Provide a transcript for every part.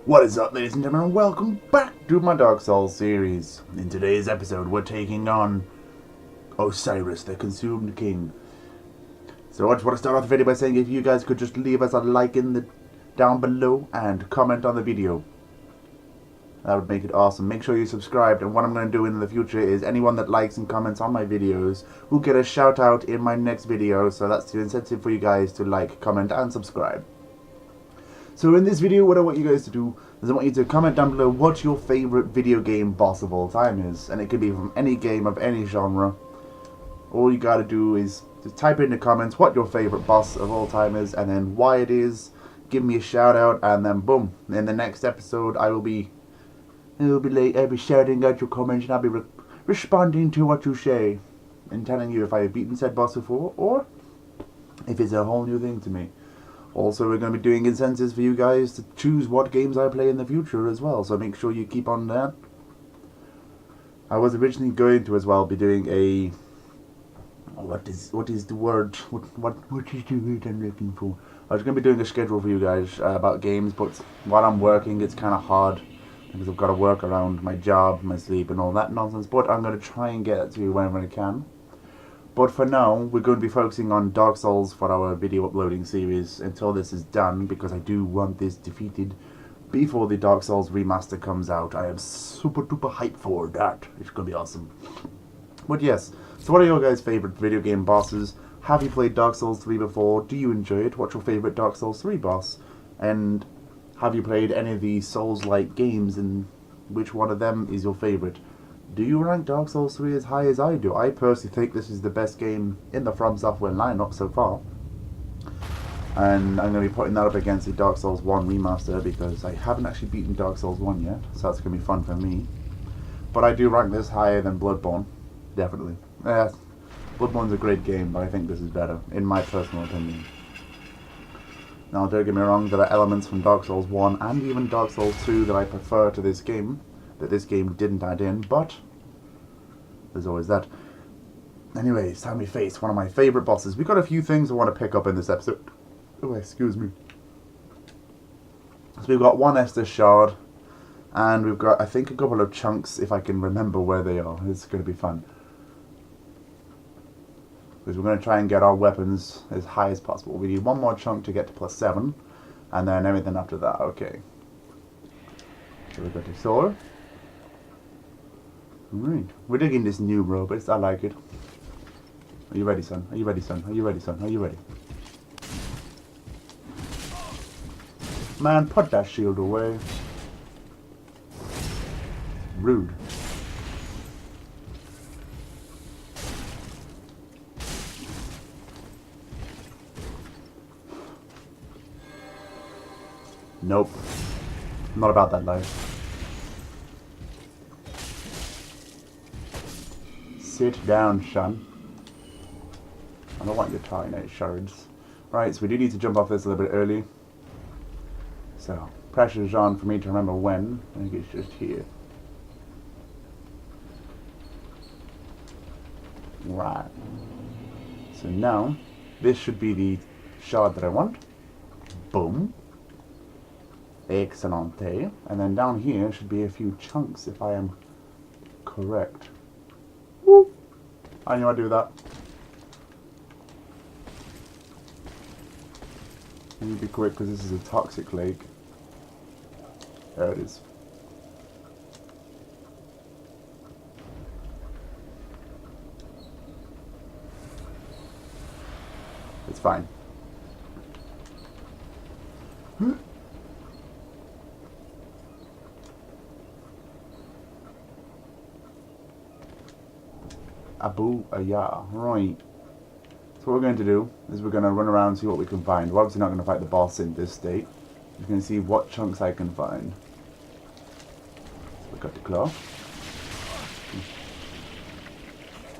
What is up, ladies and gentlemen? Welcome back to my Dark Souls series. In today's episode, we're taking on Osiris, the Consumed King. So I just want to start off the video by saying if you guys could just leave us a like down below and comment on the video. That would make it awesome. Make sure you subscribe, and what I'm going to do in the future is anyone that likes and comments on my videos will get a shout out in my next video. So that's the incentive for you guys to like, comment and subscribe. So in this video, what I want you guys to do is I want you to comment down below what your favorite video game boss of all time is. And it could be from any game of any genre. All you gotta do is just type in the comments what your favorite boss of all time is and then why it is. Give me a shout out and then boom. In the next episode I'll be shouting out your comments and I'll be responding to what you say. And telling you if I have beaten said boss before or if it's a whole new thing to me. Also, we're going to be doing incentives for you guys to choose what games I play in the future as well, so make sure you keep on that. I was originally going to as well be doing a... What is the word? What is the word I'm looking for? I was going to be doing a schedule for you guys about games, but while I'm working it's kind of hard because I've got to work around my job, my sleep and all that nonsense, but I'm going to try and get it to you whenever I can. But for now, we're going to be focusing on Dark Souls for our video uploading series until this is done, because I do want this defeated before the Dark Souls remaster comes out. I am super duper hyped for that. It's going to be awesome. But yes, so what are your guys' favourite video game bosses? Have you played Dark Souls 3 before? Do you enjoy it? What's your favourite Dark Souls 3 boss? And have you played any of the Souls-like games, and which one of them is your favourite? Do you rank Dark Souls 3 as high as I do? I personally think this is the best game in the From Software lineup so far. And I'm going to be putting that up against the Dark Souls 1 remaster because I haven't actually beaten Dark Souls 1 yet, so that's going to be fun for me. But I do rank this higher than Bloodborne, definitely. Bloodborne's a great game, but I think this is better, in my personal opinion. Now, don't get me wrong, there are elements from Dark Souls 1 and even Dark Souls 2 that I prefer to this game, that this game didn't add in, but there's always that. Anyway, it's time we face one of my favourite bosses. We've got a few things I want to pick up in this episode. Oh, excuse me. So we've got one Estus Shard, and we've got, I think, a couple of chunks, if I can remember where they are. It's going to be fun. Because we're going to try and get our weapons as high as possible. We need one more chunk to get to +7, and then everything after that. Okay. So we've got the sword. Alright, we're digging this new robot. I like it. Are you ready, son? Are you ready, son? Are you ready, son? Are you ready? Man, put that shield away. Rude. Nope. Not about that life. Sit down, son. I don't want your tiny shards. Right, so we do need to jump off this a little bit early. So, pressure's on for me to remember when. I think it's just here. Right. So now, this should be the shard that I want. Boom. Excellente. And then down here should be a few chunks if I am correct. Woo. I knew I'd do that. I need to be quick because this is a toxic lake. There it is. It's fine. Abu Ayah. Right. So what we're going to do is we're going to run around and see what we can find. We're obviously not going to fight the boss in this state. We're going to see what chunks I can find. So we got the claw.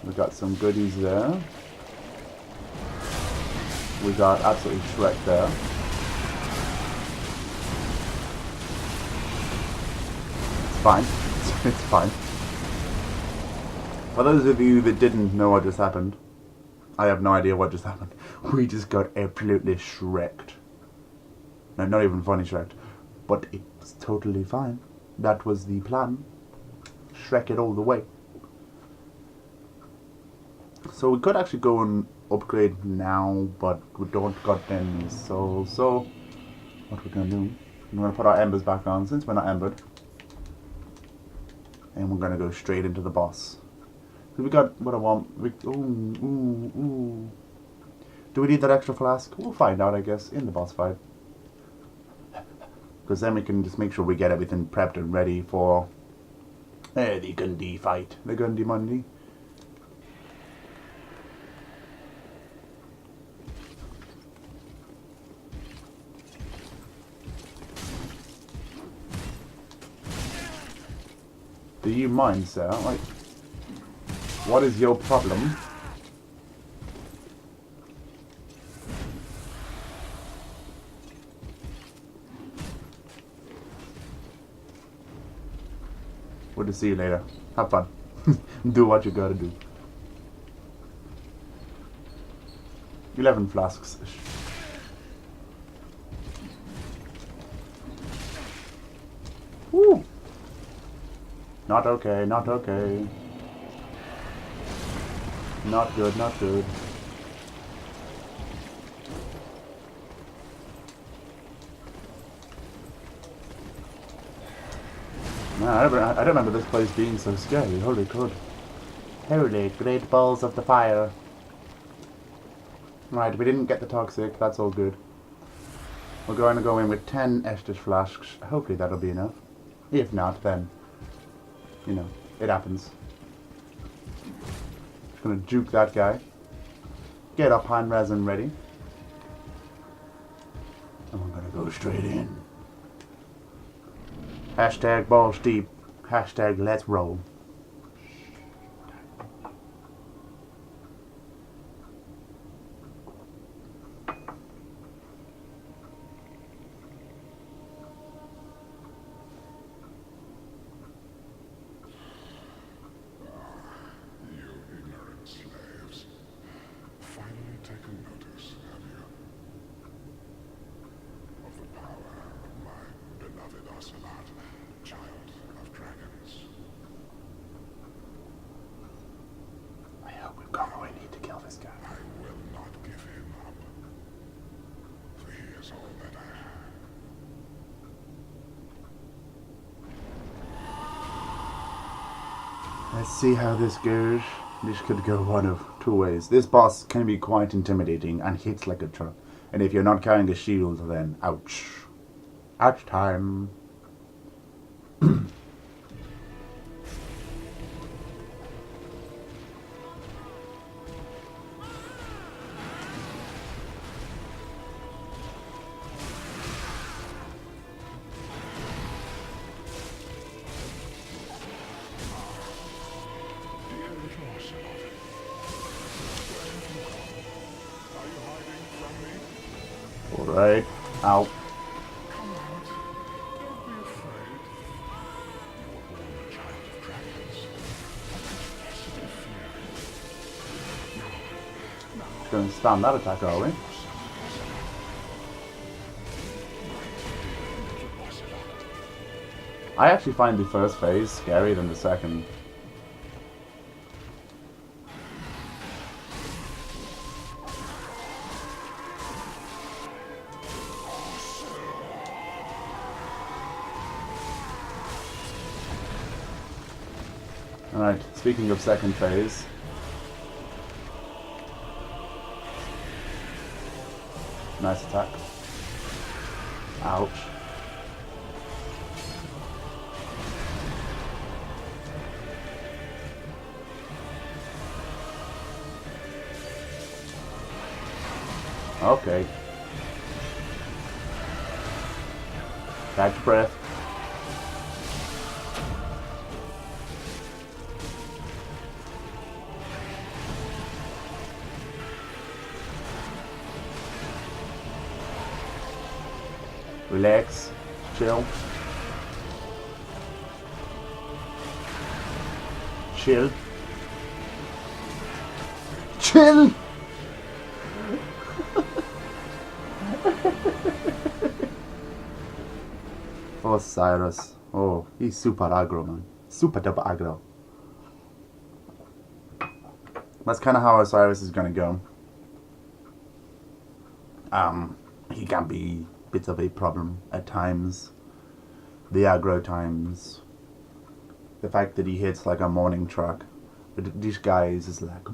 We got some goodies there. We got absolutely Shrek there. It's fine. It's fine. For those of you that didn't know what just happened, I have no idea what just happened. We just got absolutely Shreked. No, not even funny Shreked. But it's totally fine. That was the plan. Shrek it all the way. So we could actually go and upgrade now, but we don't got any souls. So what we're gonna do? We're gonna put our embers back on since we're not embered, and we're gonna go straight into the boss. We got what I want. Ooh. Do we need that extra flask? We'll find out, I guess, in the boss fight. Because then we can just make sure we get everything prepped and ready for the Gundy fight. The Gundy Monday. Do you mind, sir? Like, what is your problem? We'll just see you later. Have fun. Do what you gotta do. 11 flasks. Woo! Not okay, not okay. Not good, not good. Man, I don't remember this place being so scary. Holy crud. Holy great balls of the fire. Right, we didn't get the toxic. That's all good. We're going to go in with 10 Estus flasks. Hopefully that'll be enough. If not, then, you know, it happens. Just gonna juke that guy. Get up hand resin ready. And we're gonna go straight in. Hashtag balls deep. Hashtag let's roll. Let's see how this goes. This could go one of two ways. This boss can be quite intimidating and hits like a truck. And if you're not carrying a shield, then ouch. Ouch time. Alright. Ow. Going to spam that attack, are we? I actually find the first phase scarier than the second. Alright, speaking of second phase. Nice attack. Ouch. Okay. Catch your breath. Relax. Chill. Chill. Chill! Osiris. Oh, he's super aggro, man. Super double aggro. That's kind of how Osiris is going to go. He can be a bit of a problem at times. The aggro times. The fact that he hits like a morning truck. But these guys is like,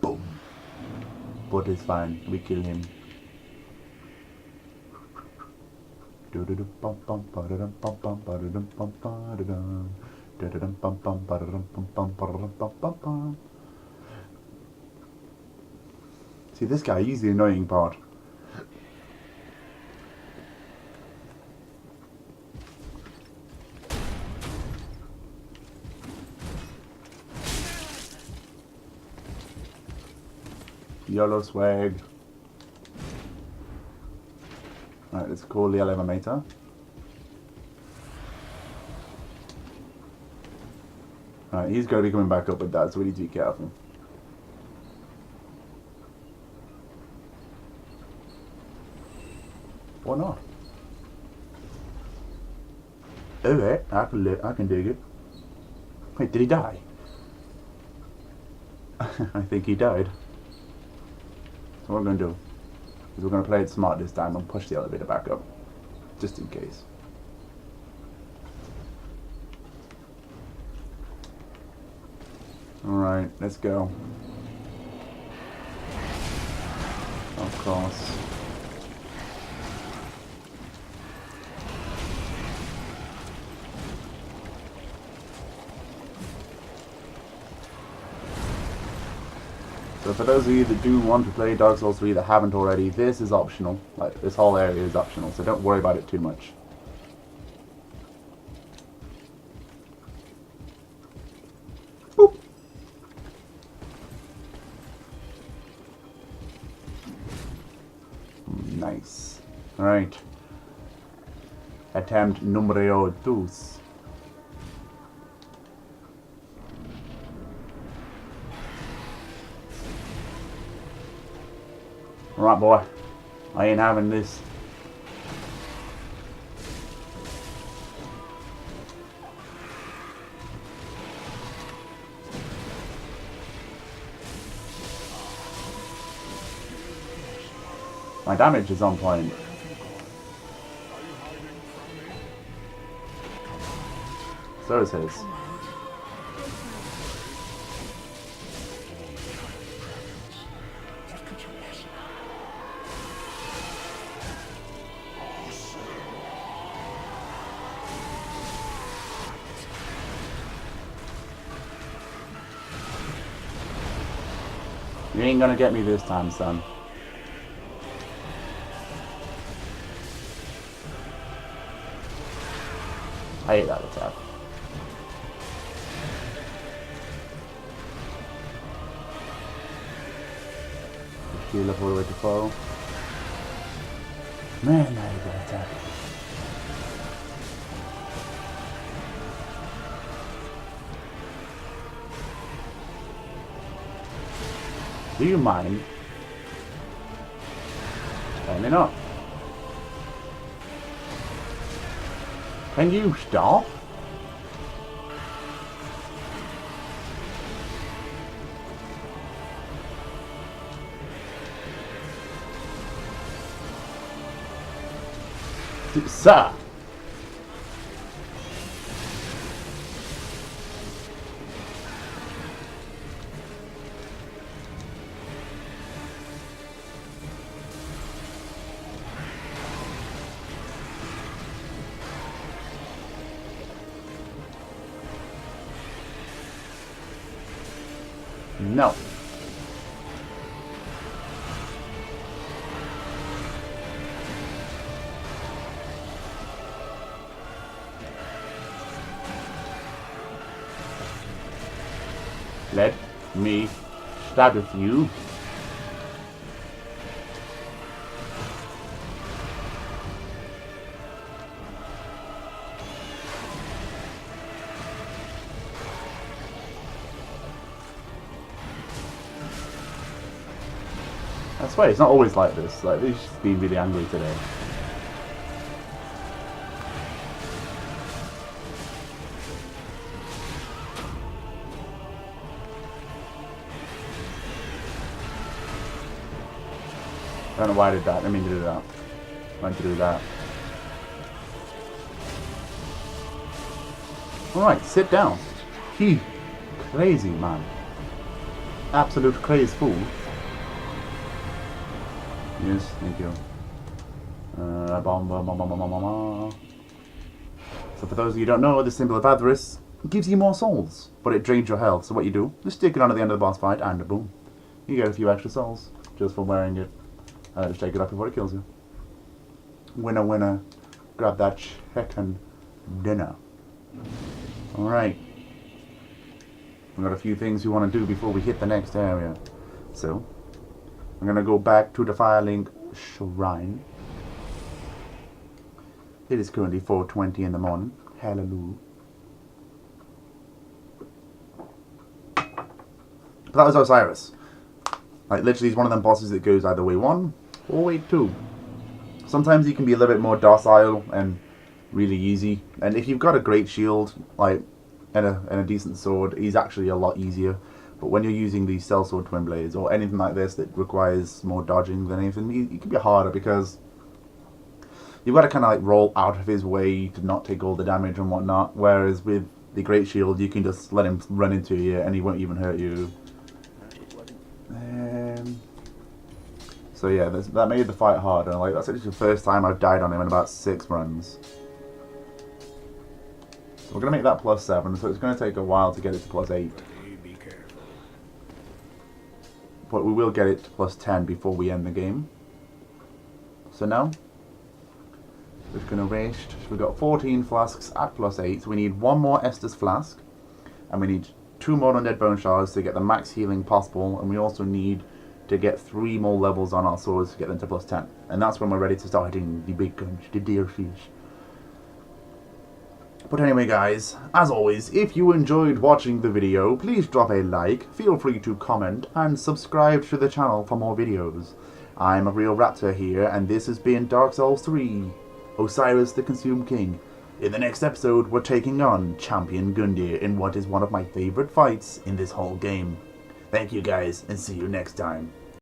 boom. But it's fine. We kill him. See, this guy, he's the annoying part. YOLO swag. Alright, let's call the elevator. Alright, he's going to be coming back up with that, so we need to be careful. Or not. Okay, I can dig it. Wait, did he die? I think he died. So what we're going to do is we're going to play it smart this time and push the elevator back up. Just in case. Alright, let's go. Of course. So for those of you that do want to play Dark Souls 3 that haven't already, this is optional. Like, this whole area is optional, so don't worry about it too much. Boop. Nice. Alright. Attempt numero dos. Right, boy. I ain't having this. My damage is on point. So is his. You ain't gonna get me this time, son. I hate that attack. Heal up all the way to full. Man, I hate that attack. Do you mind turning up? Can you stop? Sir! No. Let me start with you. I swear, it's not always like this. Like, he's just been really angry today. don't know why I did that. I didn't mean to do that. I meant to do that. Alright, sit down. He crazy man. Absolute crazy fool. Yes, thank you. So for those of you who don't know, the symbol of Avarice gives you more souls, but it drains your health. So what you do, just stick it on at the end of the boss fight, and boom, you get a few extra souls just for wearing it. Just take it off before it kills you. Winner, winner, grab that chicken dinner. Alright. We've got a few things we want to do before we hit the next area. So, I'm going to go back to the Firelink Shrine. It is currently 4:20 in the morning. Hallelujah. But that was Osiris. Like, literally, he's one of them bosses that goes either way 1 or way 2. Sometimes he can be a little bit more docile and really easy. And if you've got a great shield, like, and a decent sword, he's actually a lot easier. But when you're using these Sellsword Twin Blades or anything like this that requires more dodging than anything, it can be harder because you've got to kind of like roll out of his way to not take all the damage and whatnot. Whereas with the Great Shield, you can just let him run into you and he won't even hurt you. So yeah, that made the fight harder. Like, that's actually the first time I've died on him in about 6 runs. So we're going to make that +7, so it's going to take a while to get it to +8. But we will get it to +10 before we end the game. So now, we're just going to race. We've got 14 flasks at +8, so we need 1 more Estus flask. And we need 2 more Undead Bone Shards to get the max healing possible. And we also need to get 3 more levels on our swords to get them to +10. And that's when we're ready to start hitting the big guns, the deer fish. But anyway guys, as always, if you enjoyed watching the video, please drop a like, feel free to comment, and subscribe to the channel for more videos. I'm a Real Raptor here, and this has been Dark Souls 3, Osiris the Consumed King. In the next episode, we're taking on Champion Gundyr in what is one of my favourite fights in this whole game. Thank you guys, and see you next time.